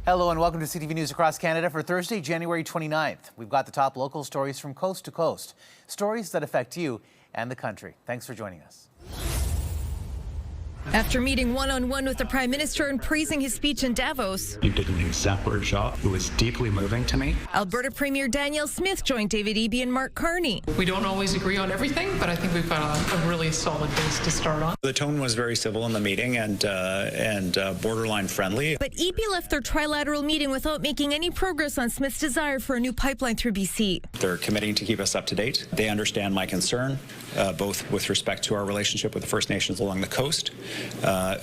Hello and welcome to CTV News Across Canada for Thursday, January 29th. We've got the top local stories from coast to coast. Stories that affect you and the country. Thanks for joining us. After meeting one-on-one with the Prime Minister and praising his speech in Davos, You did an exemplary job. It was deeply moving to me. Alberta Premier Danielle Smith joined David Eby and Mark Carney. We don't always agree on everything, but I think we've got a really solid base to start on. The tone was very civil in the meeting and borderline friendly. But Eby left their trilateral meeting without making any progress on Smith's desire for a new pipeline through BC. They're committing to keep us up to date. They understand my concern, both with respect to our relationship with the First Nations along the coast,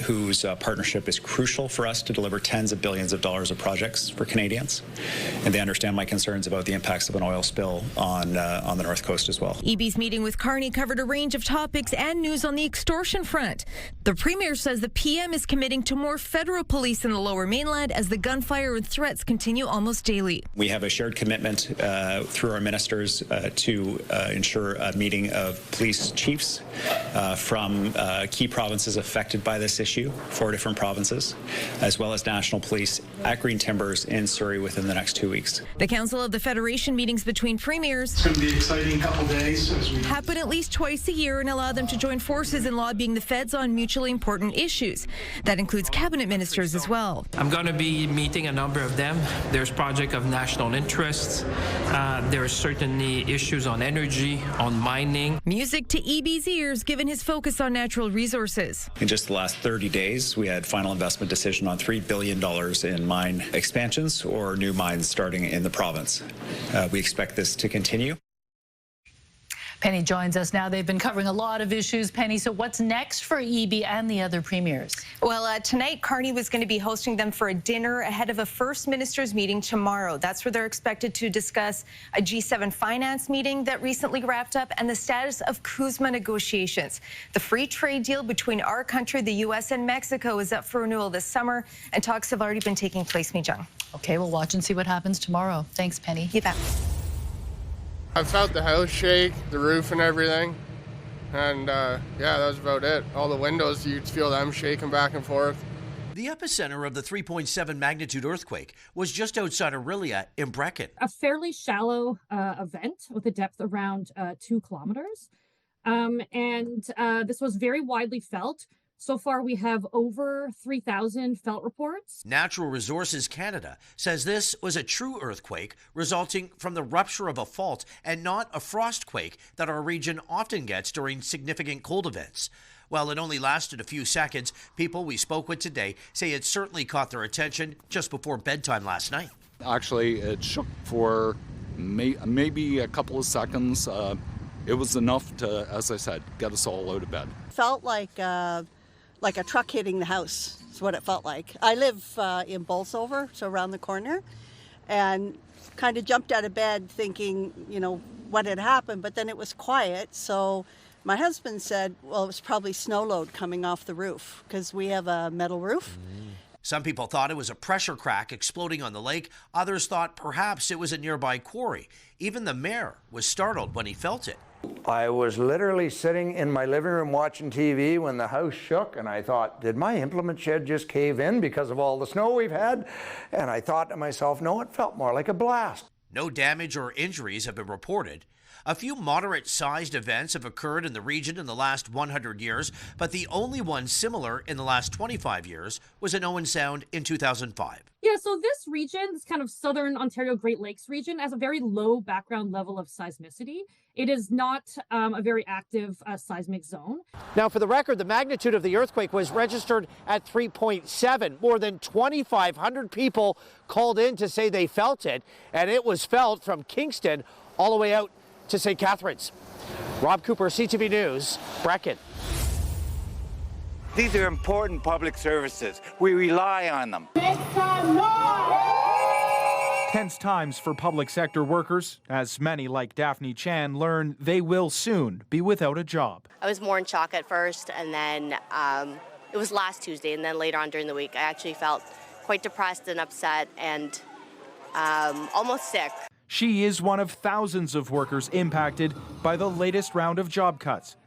whose partnership is crucial for us to deliver tens of billions of dollars of projects for Canadians. And they understand my concerns about the impacts of an oil spill on the North Coast as well. Eby's meeting with Carney covered a range of topics and news on the extortion front. The Premier says the PM is committing to more federal police in the Lower Mainland as the gunfire and threats continue almost daily. We have a shared commitment through our ministers to ensure a meeting of police chiefs from key provinces affected by this issue, 4 different provinces, as well as national police at Green Timbers in Surrey within the next 2 weeks. The Council of the Federation meetings between premiers It's going to be an exciting couple days as we happen at least twice a year and allow them to join forces in lobbying the feds on mutually important issues. That includes cabinet ministers as well. I'm going to be meeting a number of them. There's projects of national interest. There are certainly issues on energy, on mining. Music to Eby's ears given his focus on natural resources. In just the last 30 days, we had final investment decision on $3 billion in mine expansions or new mines starting in the province. We expect this to continue. Penny joins us now. They've been covering a lot of issues. Penny, so what's next for Eby and the other premiers? Well, tonight, Carney was going to be hosting them for a dinner ahead of a First Ministers meeting tomorrow. That's where they're expected to discuss a G7 finance meeting that recently wrapped up and the status of CUSMA negotiations. The free trade deal between our country, the U.S. and Mexico is up for renewal this summer, and talks have already been taking place, Mijung. Okay, we'll watch and see what happens tomorrow. Thanks, Penny. You bet. I felt the house shake, the roof and everything, and yeah, that was about it. All the windows, you'd feel them shaking back and forth. The epicenter of the 3.7 magnitude earthquake was just outside Orillia in Brecken. A fairly shallow event with a depth around 2 kilometers, and this was very widely felt. So far, we have over 3,000 felt reports. Natural Resources Canada says this was a true earthquake resulting from the rupture of a fault and not a frostquake that our region often gets during significant cold events. While it only lasted a few seconds, people we spoke with today say it certainly caught their attention just before bedtime last night. Actually, it shook for maybe a couple of seconds. It was enough to, as I said, get us all out of bed. Felt like a truck hitting the house is what it felt like. I live in Bolsover, so around the corner, and kind of jumped out of bed thinking, you know, what had happened, but then it was quiet. So my husband said, well, it was probably snow load coming off the roof because we have a metal roof. Some people thought it was a pressure crack exploding on the lake. Others thought perhaps it was a nearby quarry. Even the mayor was startled when he felt it. I was literally sitting in my living room watching TV when the house shook, and I thought, did my implement shed just cave in because of all the snow we've had? And I thought to myself, no, it felt more like a blast. No damage or injuries have been reported. A few moderate-sized events have occurred in the region in the last 100 years, but the only one similar in the last 25 years was in Owen Sound in 2005. Yeah, so this region, this kind of southern Ontario Great Lakes region, has a very low background level of seismicity. It is not a very active seismic zone. Now, for the record, the magnitude of the earthquake was registered at 3.7. More than 2,500 people called in to say they felt it, and it was felt from Kingston all the way out to St. Catharines. Rob Cooper, CTV News, Brecken. These are important public services. We rely on them. Tense times for public sector workers, as many like Daphne Chan learn they will soon be without a job. I was more in shock at first, and then it was last Tuesday, and then later on during the week, I actually felt quite depressed and upset and almost sick. She is one of thousands of workers impacted by the latest round of job cuts.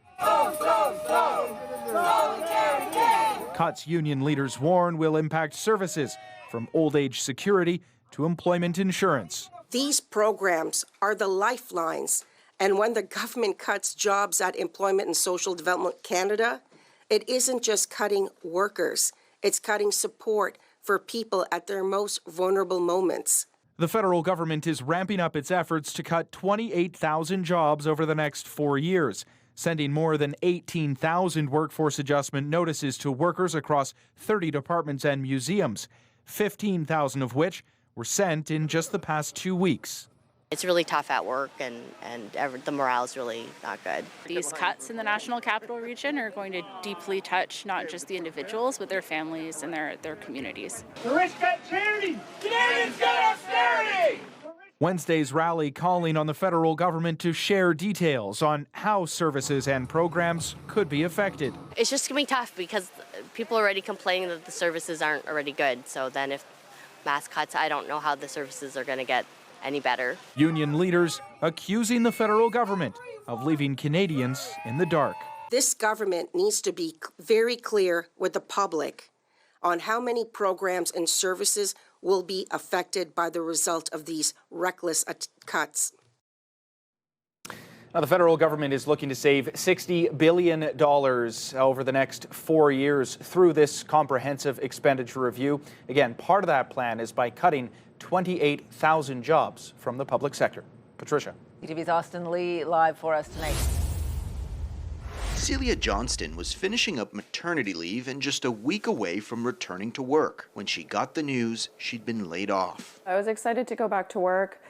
Cuts union leaders warn will impact services, from old age security to employment insurance. These programs are the lifelines, and when the government cuts jobs at Employment and Social Development Canada, it isn't just cutting workers, it's cutting support for people at their most vulnerable moments. The federal government is ramping up its efforts to cut 28,000 jobs over the next 4 years, sending more than 18,000 workforce adjustment notices to workers across 30 departments and museums, 15,000 of which were sent in just the past 2 weeks. It's really tough at work, and the morale is really not good. These cuts in the National Capital Region are going to deeply touch not just the individuals, but their families and their communities. The rich got charity, Canadians got austerity! Wednesday's rally calling on the federal government to share details on how services and programs could be affected. It's just going to be tough because people are already complaining that the services aren't already good. So then if mass cuts, I don't know how the services are going to get any better. Union leaders accusing the federal government of leaving Canadians in the dark. This government needs to be very clear with the public on how many programs and services will be affected by the result of these reckless cuts. Now, the federal government is looking to save $60 billion over the next 4 years through this comprehensive expenditure review. Again, part of that plan is by cutting 28,000 jobs from the public sector. Patricia. CTV's Austin Lee live for us tonight. Celia Johnston was finishing up maternity leave and just a week away from returning to work when she got the news she'd been laid off. I was excited to go back to work.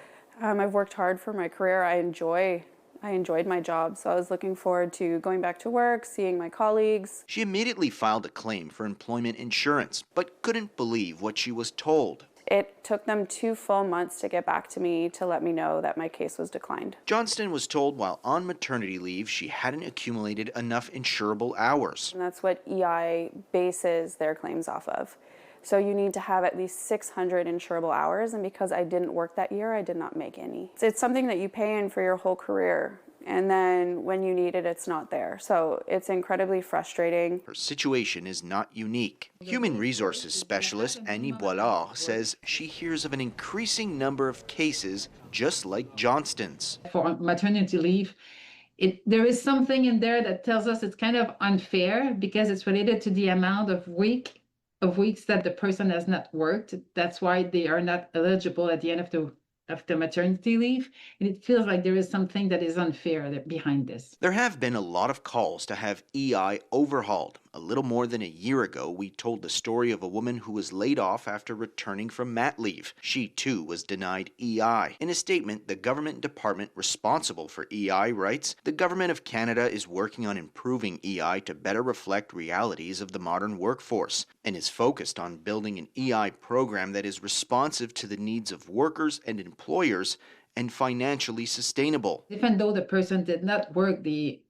I've worked hard for my career. I enjoyed my job, so I was looking forward to going back to work, seeing my colleagues. She immediately filed a claim for employment insurance, but couldn't believe what she was told. It took them 2 full months to get back to me to let me know that my case was declined. Johnston was told while on maternity leave she hadn't accumulated enough insurable hours. And that's what EI bases their claims off of. So you need to have at least 600 insurable hours, and because I didn't work that year, I did not make any. It's something that you pay in for your whole career, and then when you need it, it's not there. So it's incredibly frustrating. Her situation is not unique. Human resources specialist Annie Boilard says she hears of an increasing number of cases just like Johnston's. For maternity leave, there is something in there that tells us it's kind of unfair because it's related to the amount of weeks that the person has not worked. That's why they are not eligible at the end of the maternity leave. And it feels like there is something that is unfair behind this. There have been a lot of calls to have EI overhauled. A little more than a year ago, we told the story of a woman who was laid off after returning from mat leave. She too was denied EI. In a statement, the government department responsible for EI writes, "The Government of Canada is working on improving EI to better reflect realities of the modern workforce and is focused on building an EI program that is responsive to the needs of workers and employers and financially sustainable." Even though the person did not work the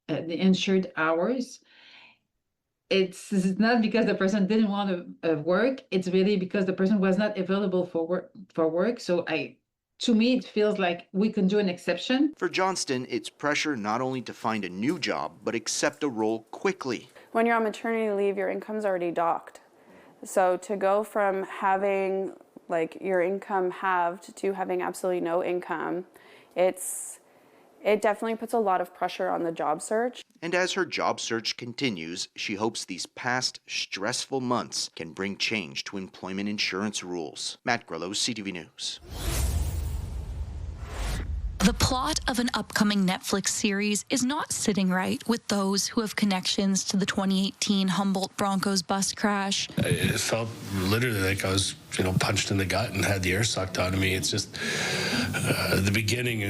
the insured hours, it's not because the person didn't want to work. It's really because the person was not available for work. So to me, it feels like we can do an exception. For Johnston, it's pressure not only to find a new job, but accept a role quickly. When you're on maternity leave, your income's already docked. So to go from having your income halved to having absolutely no income, it definitely puts a lot of pressure on the job search. And as her job search continues, she hopes these past stressful months can bring change to employment insurance rules. Matt Grillo, CTV News. The plot of an upcoming Netflix series is not sitting right with those who have connections to the 2018 Humboldt Broncos bus crash. It felt literally like I was, punched in the gut and had the air sucked out of me. It's just, the beginning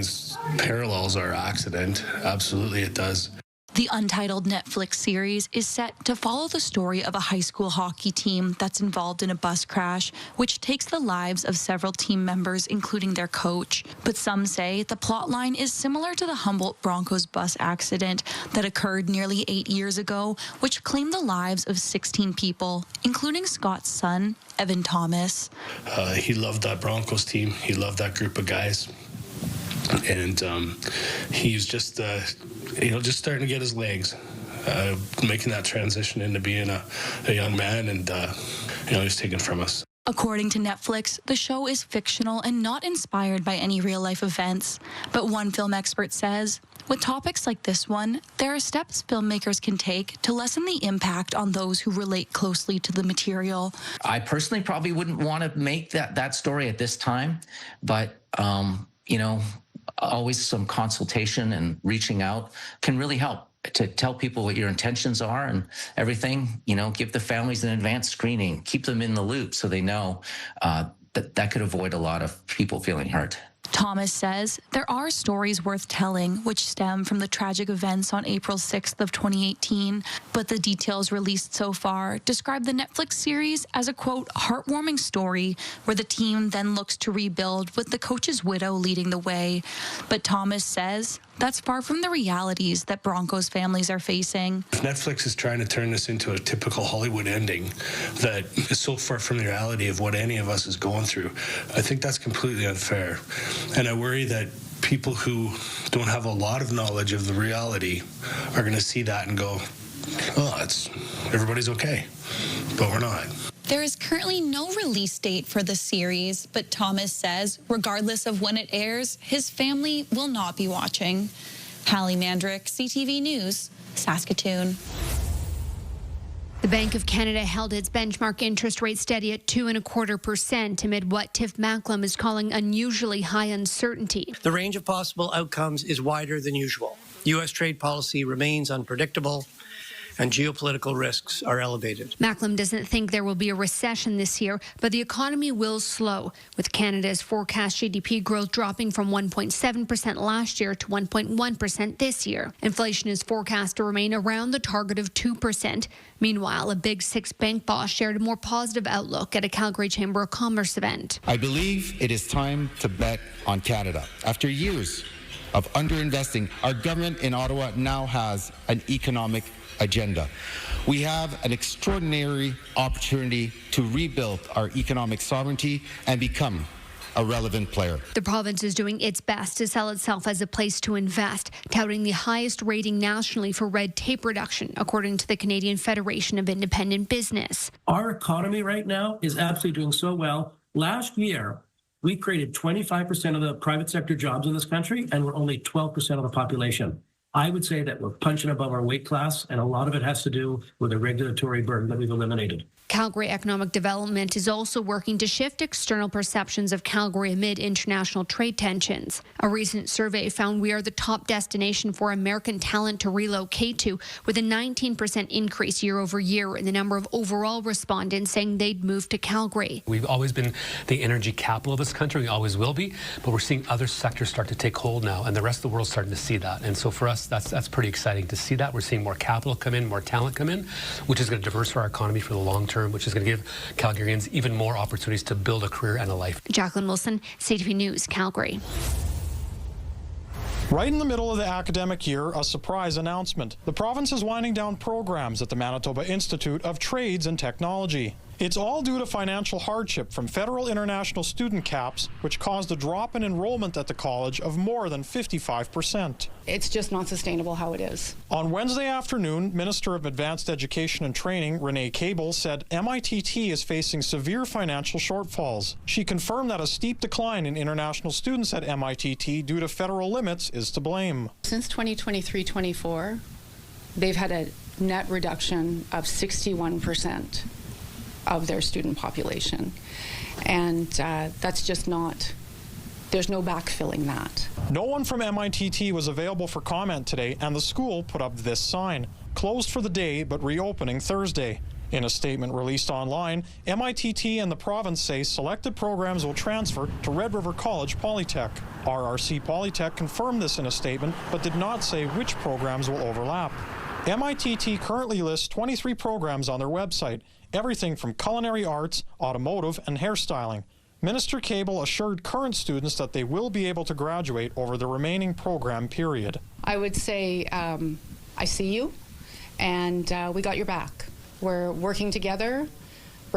parallels our accident. Absolutely it does. The untitled Netflix series is set to follow the story of a high school hockey team that's involved in a bus crash, which takes the lives of several team members, including their coach. But some say the plotline is similar to the Humboldt Broncos bus accident that occurred nearly 8 years ago, which claimed the lives of 16 people, including Scott's son, Evan Thomas. He loved that Broncos team. He loved that group of guys. And he's just, just starting to get his legs. making that transition into being a young man, and he was taken from us. According to Netflix, the show is fictional and not inspired by any real-life events. But one film expert says, with topics like this one, there are steps filmmakers can take to lessen the impact on those who relate closely to the material. I personally probably wouldn't want to make that story at this time, but, always some consultation and reaching out can really help to tell people what your intentions are and everything. Give the families an advanced screening, keep them in the loop so they know that could avoid a lot of people feeling hurt. Thomas says there are stories worth telling which stem from the tragic events on April 6th of 2018, but the details released so far describe the Netflix series as a, quote, heartwarming story where the team then looks to rebuild with the coach's widow leading the way. But Thomas says that's far from the realities that Broncos families are facing. If Netflix is trying to turn this into a typical Hollywood ending that is so far from the reality of what any of us is going through, I think that's completely unfair. And I worry that people who don't have a lot of knowledge of the reality are going to see that and go, everybody's okay, but we're not. There is currently no release date for the series, but Thomas says, regardless of when it airs, his family will not be watching. Hallie Mandrick, CTV News, Saskatoon. The Bank of Canada held its benchmark interest rate steady at 2.25% amid what Tiff Macklem is calling unusually high uncertainty. The range of possible outcomes is wider than usual. U.S. trade policy remains unpredictable, and geopolitical risks are elevated. Macklem doesn't think there will be a recession this year, but the economy will slow, with Canada's forecast GDP growth dropping from 1.7% last year to 1.1% this year. Inflation is forecast to remain around the target of 2%. Meanwhile, a Big Six bank boss shared a more positive outlook at a Calgary Chamber of Commerce event. I believe it is time to bet on Canada. After years of underinvesting, our government in Ottawa now has an economic agenda. We have an extraordinary opportunity to rebuild our economic sovereignty and become a relevant player. The province is doing its best to sell itself as a place to invest, touting the highest rating nationally for red tape reduction, according to the Canadian Federation of Independent Business. Our economy right now is absolutely doing so well. Last year, we created 25% of the private sector jobs in this country, and we're only 12% of the population. I would say that we're punching above our weight class, and a lot of it has to do with the regulatory burden that we've eliminated. Calgary Economic Development is also working to shift external perceptions of Calgary amid international trade tensions. A recent survey found we are the top destination for American talent to relocate to, with a 19% increase year over year in the number of overall respondents saying they'd move to Calgary. We've always been the energy capital of this country. We always will be, but we're seeing other sectors start to take hold now, and the rest of the world's starting to see that. And so for us, that's pretty exciting to see that. We're seeing more capital come in, more talent come in, which is going to diversify our economy for the long term, which is going to give Calgarians even more opportunities to build a career and a life. Jacqueline Wilson, CTV News, Calgary. Right in the middle of the academic year, a surprise announcement. The province is winding down programs at the Manitoba Institute of Trades and Technology. It's all due to financial hardship from federal international student caps, which caused a drop in enrollment at the college of more than 55%. It's just not sustainable how it is. On Wednesday afternoon, Minister of Advanced Education and Training, Renee Cable, said MITT is facing severe financial shortfalls. She confirmed that a steep decline in international students at MITT due to federal limits is to blame. Since 2023-24, they've had a net reduction of 61% of their student population. And that's just not, there's no backfilling that. No one from MITT was available for comment today, and the school put up this sign, closed for the day but reopening Thursday. In a statement released online, MITT and the province say selected programs will transfer to Red River College Polytech. RRC Polytech confirmed this in a statement, but did not say which programs will overlap. MITT currently lists 23 programs on their website, everything from culinary arts, automotive, and hairstyling. Minister Cable assured current students that they will be able to graduate over the remaining program period. I would say, I see you, and we got your back. We're working together,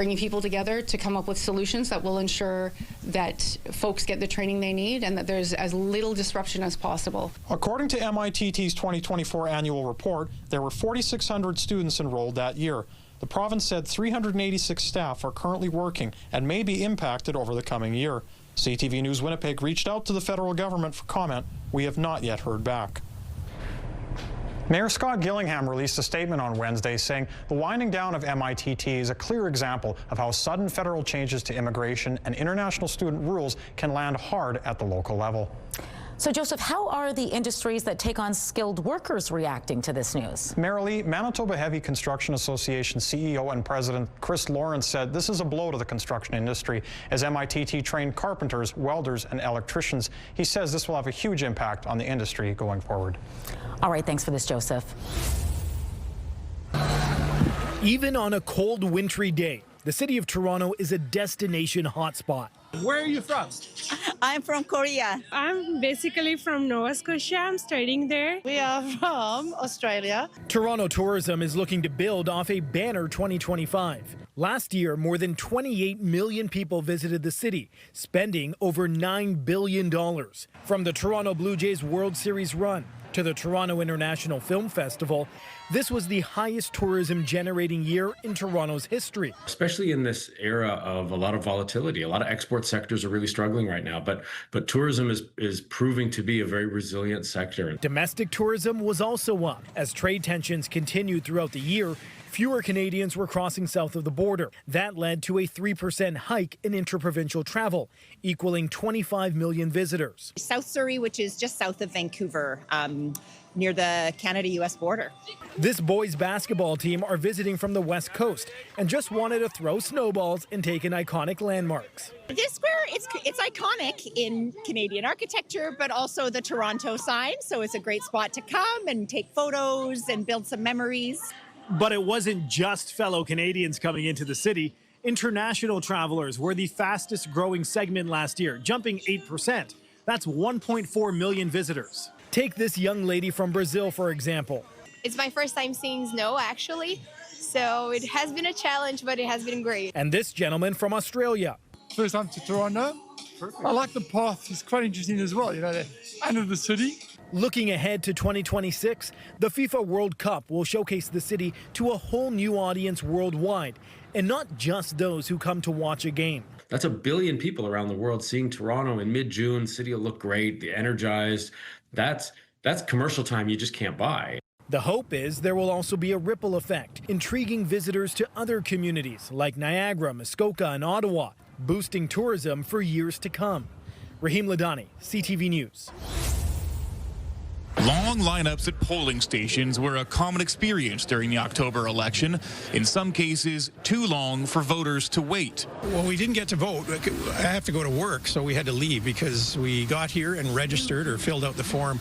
bringing people together to come up with solutions that will ensure that folks get the training they need and that there's as little disruption as possible. According to MITT's 2024 annual report, there were 4,600 students enrolled that year. The province said 386 staff are currently working and may be impacted over the coming year. CTV News Winnipeg reached out to the federal government for comment. We have not yet heard back. Mayor Scott Gillingham released a statement on Wednesday saying the winding down of MITT is a clear example of how sudden federal changes to immigration and international student rules can land hard at the local level. So, Joseph, how are the industries that take on skilled workers reacting to this news? Merrily, Manitoba Heavy Construction Association CEO and President Chris Lawrence said this is a blow to the construction industry as MITT trained carpenters, welders, and electricians. He says this will have a huge impact on the industry going forward. All right, thanks for this, Joseph. Even on a cold, wintry day, the city of Toronto is a destination hotspot. Where are you from? I'm from Korea. I'm basically from Nova Scotia. I'm studying there. We are from Australia. Toronto tourism is looking to build off a banner 2025. Last year, more than 28 million people visited the city, spending over $9 billion. From the Toronto Blue Jays World Series run to the Toronto International Film Festival, this was the highest tourism generating year in Toronto's history. Especially in this era of a lot of volatility, a lot of export sectors are really struggling right now, but tourism is proving to be a very resilient sector. Domestic tourism was also up as trade tensions continued throughout the year. Fewer Canadians were crossing south of the border. That led to a 3% hike in interprovincial travel, equaling 25 million visitors. South Surrey, which is just south of Vancouver, near the Canada-US border. This boys basketball team are visiting from the West Coast and just wanted to throw snowballs and take in iconic landmarks. This square, it's iconic in Canadian architecture, but also the Toronto sign, so it's a great spot to come and take photos and build some memories. But it wasn't just fellow Canadians coming into the city. International travelers were the fastest growing segment last year, jumping 8%. That's 1.4 million visitors. Take this young lady from Brazil, for example. It's my first time seeing snow, actually. So it has been a challenge, but it has been great. And this gentleman from Australia. First time to Toronto. I like the path. It's quite interesting as well, you know, the end of the city. Looking ahead to 2026, the FIFA World Cup will showcase the city to a whole new audience worldwide, and not just those who come to watch a game. That's 1 billion people around the world seeing Toronto in mid-June. City will look great, the energized. That's commercial time you just can't buy. The hope is there will also be a ripple effect, intriguing visitors to other communities like Niagara, Muskoka, and Ottawa, boosting tourism for years to come. Rahim Ladani, CTV News. Long lineups at polling stations were a common experience during the October election. In some cases, too long for voters to wait. Well, we didn't get to vote. I have to go to work, so we had to leave because we got here and registered or filled out the form.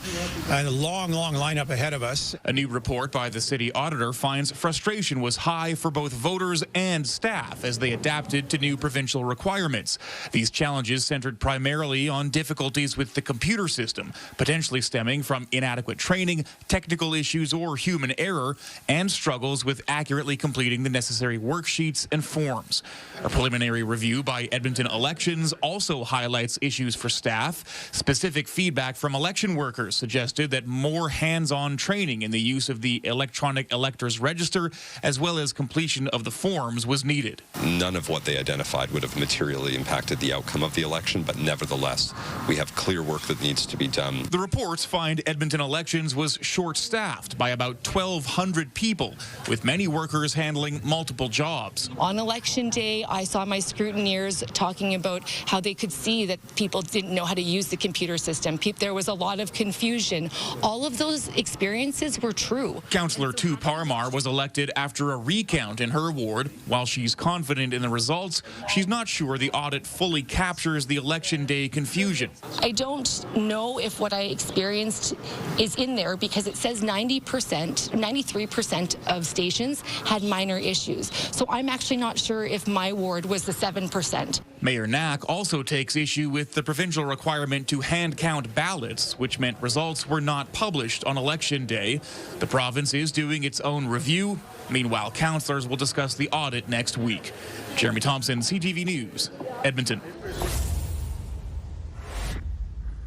And a long lineup ahead of us. A new report by the city auditor finds frustration was high for both voters and staff as they adapted to new provincial requirements. These challenges centered primarily on difficulties with the computer system, potentially stemming from inadequate training, technical issues, or human error, and struggles with accurately completing the necessary worksheets and forms. A preliminary review by Edmonton Elections also highlights issues for staff. Specific feedback from election workers suggested that more hands-on training in the use of the electronic electors register, as well as completion of the forms, was needed. None of what they identified would have materially impacted the outcome of the election, but nevertheless, we have clear work that needs to be done. The reports find Edmonton Elections was short-staffed by about 1,200 people, with many workers handling multiple jobs. On election day, I saw my scrutineers talking about how they could see that people didn't know how to use the computer system. There was a lot of confusion. All of those experiences were true. Councillor Tu Parmar was elected after a recount in her ward. While she's confident in the results, she's not sure the audit fully captures the election day confusion. I don't know if what I experienced is in there because it says 93% of stations had minor issues. So I'm actually not sure if my ward was the 7%. Mayor Knack also takes issue with the provincial requirement to hand count ballots, which meant results were not published on Election Day. The province is doing its own review. Meanwhile, councillors will discuss the audit next week. Jeremy Thompson, CTV News, Edmonton.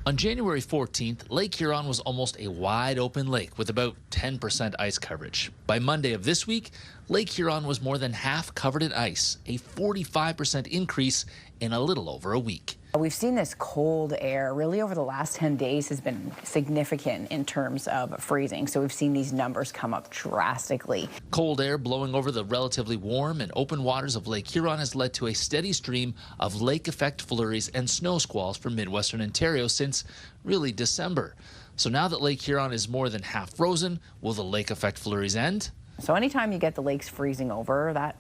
On January 14th, Lake Huron was almost a wide-open lake with about 10% ice coverage. By Monday of this week, Lake Huron was more than half covered in ice, a 45% increase in a little over a week. We've seen this cold air really over the last 10 days has been significant in terms of freezing. So we've seen these numbers come up drastically. Cold air blowing over the relatively warm and open waters of Lake Huron has led to a steady stream of lake effect flurries and snow squalls from Midwestern Ontario since really December. So now that Lake Huron is more than half frozen, will the lake effect flurries end? So anytime you get the lakes freezing over, that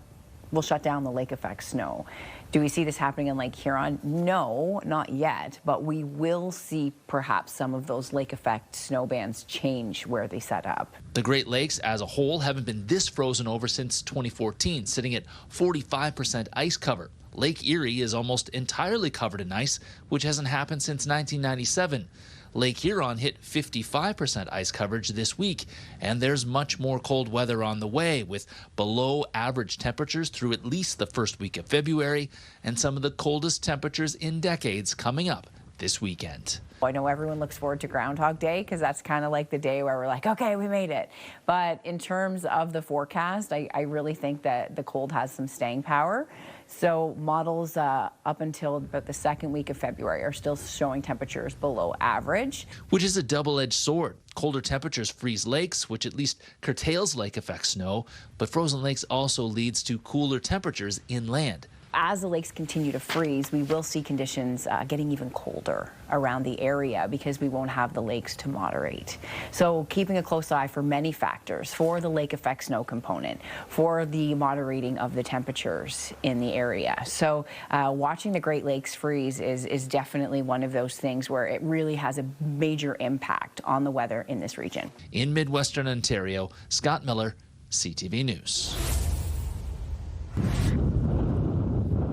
will shut down the lake effect snow. Do we see this happening in Lake Huron? No, not yet, but we will see perhaps some of those lake effect snow bands change where they set up. The Great Lakes as a whole haven't been this frozen over since 2014, sitting at 45% ice cover. Lake Erie is almost entirely covered in ice, which hasn't happened since 1997. Lake Huron hit 55% ice coverage this week, and there's much more cold weather on the way, with below average temperatures through at least the first week of February, and some of the coldest temperatures in decades coming up this weekend. I know everyone looks forward to Groundhog Day because that's kind of like the day where we're like, okay, we made it. But in terms of the forecast, I really think that the cold has some staying power. So models up until about the second week of February are still showing temperatures below average. Which is a double-edged sword. Colder temperatures freeze lakes, which at least curtails lake effect snow, but frozen lakes also leads to cooler temperatures inland. As the lakes continue to freeze, we will see conditions getting even colder around the area because we won't have the lakes to moderate. So keeping a close eye for many factors, for the lake effect snow component, for the moderating of the temperatures in the area. So watching the Great Lakes freeze is definitely one of those things where it really has a major impact on the weather in this region. In Midwestern Ontario, Scott Miller, CTV News.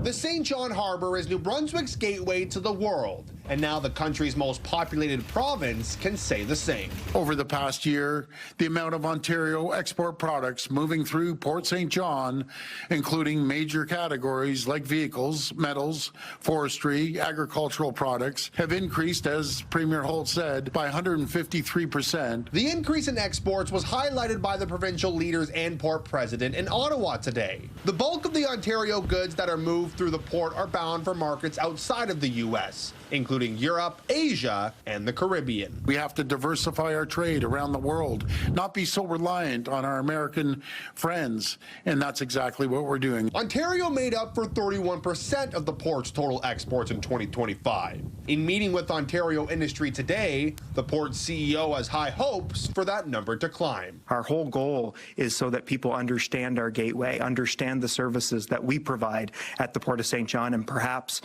The St. John Harbour is New Brunswick's gateway to the world, and now the country's most populated province can say the same. Over the past year, the amount of Ontario export products moving through Port St. John, including major categories like vehicles, metals, forestry, agricultural products, have increased, as Premier Holt said, by 153%. The increase in exports was highlighted by the provincial leaders and port president in Ottawa today. The bulk of the Ontario goods that are moved through the port are bound for markets outside of the U.S., including Europe, Asia, and the Caribbean. We have to diversify our trade around the world, not be so reliant on our American friends, and that's exactly what we're doing. Ontario made up for 31% of the port's total exports in 2025. In meeting with Ontario industry today, the port's CEO has high hopes for that number to climb. Our whole goal is so that people understand our gateway, understand the services that we provide at the Port of St. John, and perhaps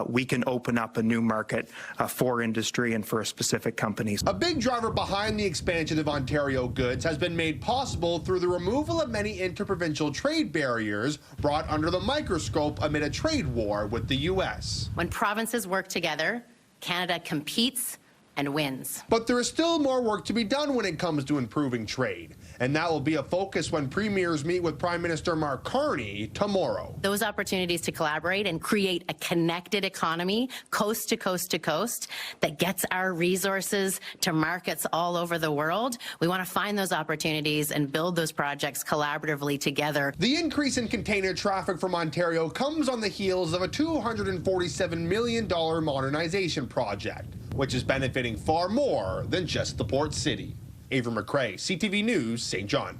we can open up a new market for industry and for specific companies. A big driver behind the expansion of Ontario goods has been made possible through the removal of many interprovincial trade barriers brought under the microscope amid a trade war with the U.S. When provinces work together, Canada competes and wins. But there is still more work to be done when it comes to improving trade, and that will be a focus when premiers meet with Prime Minister Mark Carney tomorrow. Those opportunities to collaborate and create a connected economy, coast to coast to coast, that gets our resources to markets all over the world. We want to find those opportunities and build those projects collaboratively together. The increase in container traffic from Ontario comes on the heels of a $247 million modernization project, which is benefiting far more than just the port city. Ava McCrae, CTV News, St. John.